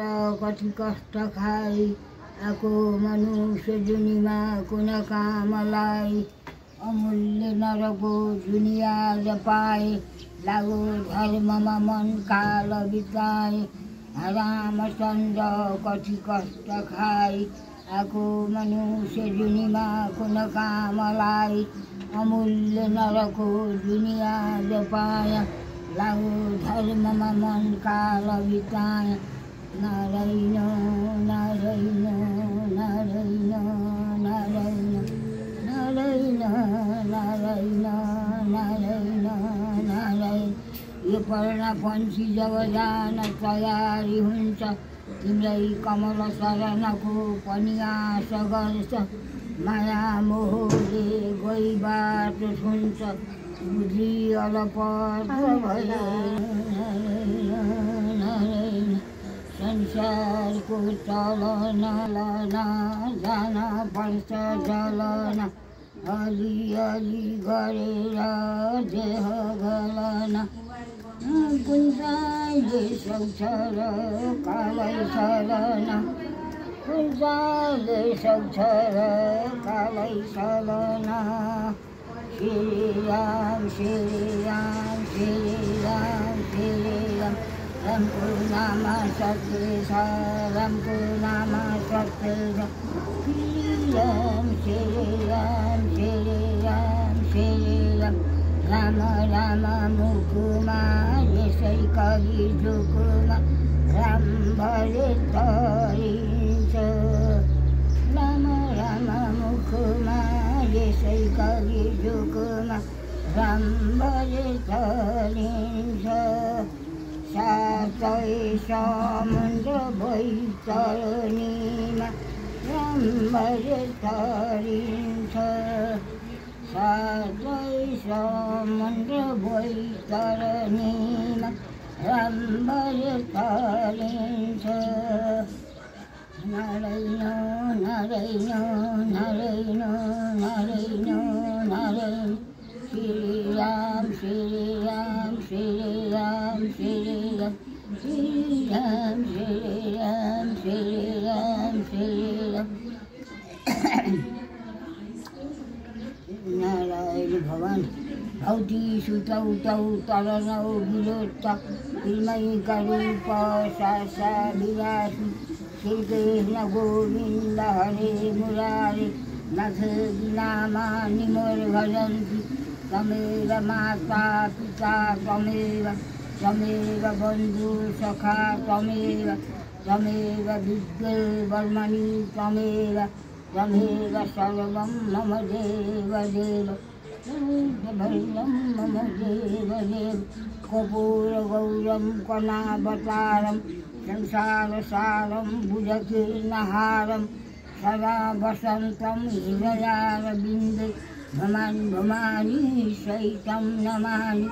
कति कष्ट खाई आको मनुष्य जुनीमा कुन कामलाई अमूल्य नरको दुनिया जपाए लागो धर्ममा मन काल बिताए रामचन्द्र कति कष्ट खाई आको मनुष्य जुनीमा कुन कामलाई अमूल्य नरको दुनिया जपाए लागो धर्ममा मन काल बिताए नारायण नारायण नारायण नारायण नारायण नारायण नारायण नारायण यो पर्णपन्छी जब जान तयारी हुन्छ तिमीलाई कमल शरणको पनि आश गर्छ माया मोहले गई बाटो छुन्छ बुझी अलपट भयो नारायण संसारको चलन जान पर्छ जलन अलिअलि गरेर देह गलन कुन चाहिँले सक्छ र कालै चलन कुन चाहिँले सक्छ र कालै चलन श्री राम श्री राम श्री राम श्री राम रामको नाम सत्य छ रामको नाम सत्य छ श्री राम श्री राम श्री राम श्री राम राम राम मुखमा यसै कलि जुगमा राम भरे तरिन्छ राम राम मुखमा यसै कलि जुगमा राम भरे तरिन्छ सातै समुद्र बैतरणीमा राम भरे तरिन्छ सातै समुद्र बैतरणीमा राम भरे तरिन्छ नारायण नारायण नारायण नारायण नारायण श्री राम श्री राम श्री राम श्री राम श्री राम श्री राम श्री राम श्री राम नारायण भगवान भौती सुतौ तौ तरनौ विरोध तिर्मैका रूप सासा विलासी श्री कृष्ण गोविन्द हरे मुरारे नाथ नामा निमोर भजन्ति तमेव माता पिता तमेव बन्धु सखा तमेव विद्ये वर्मणि तमेव सर्वं मम देव देव मम देव देव कपूरगौरं कनावतारं संसारसारं भुजकीर्णहारं सदा वसन्तं हृदयारविन्दे भमानि सहितं नमामि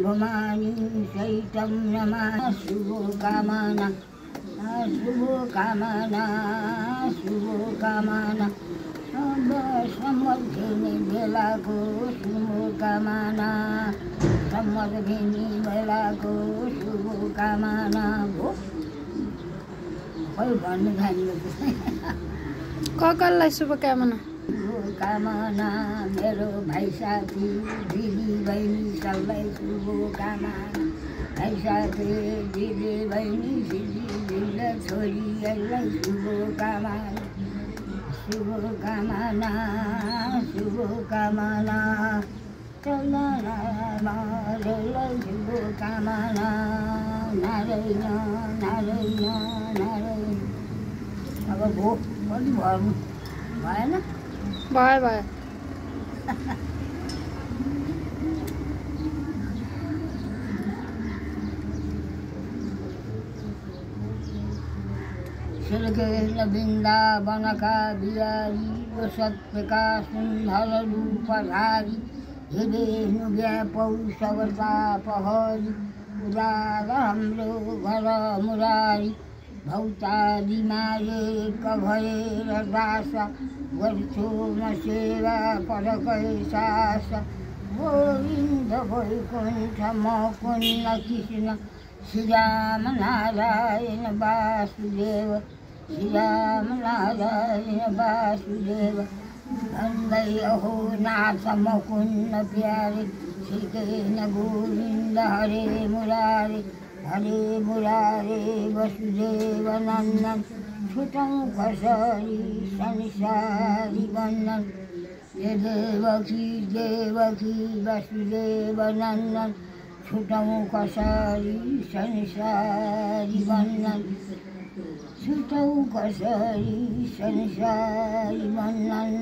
भमानि सहितं नमामि शुभकामना शुभकामना सब समर्थिने बेलाको शुभकामना समर्थिने बेलाको शुभकामना हो खोइ भन्नु जान्नु कसलाई शुभकामना शुभकामना मेरो भाइ साथी दिदी बहिनी सबलाई शुभकामना भाइ साथी दिदी बहिनी दिदी छोरीहरूलाई शुभकामना शुभकामना शुभकामना शुभकामना नारायण नारायण नारायण अब भोक पनि भर्नु भएन भयो श्रीकृष्ण वृन्दावनका बिहारी यो सत्यका सुन्दर रूपधारी हे विष्णु व्यापौ सबतापहरी उदार हाम्रो घर मुरारी भौतादिमा एक भएर दास गर्छु म सेवा परकै सास गोविन्द वैकुण्ठ म पुण्य कृष्ण श्रीराम नारायण वासुदेव श्रीराम नारायण वासुदेव वंदे अहो नाथ मुकुंद प्यारे श्री कृष्ण गोविंद हरे मुरारे वसुदेव नंदन छुटं कसरी संसारी वंदन देवकी वसुदेव नंदन छुटं कसरी संसारी वंदन छुटं कसरी संसारी वंदन।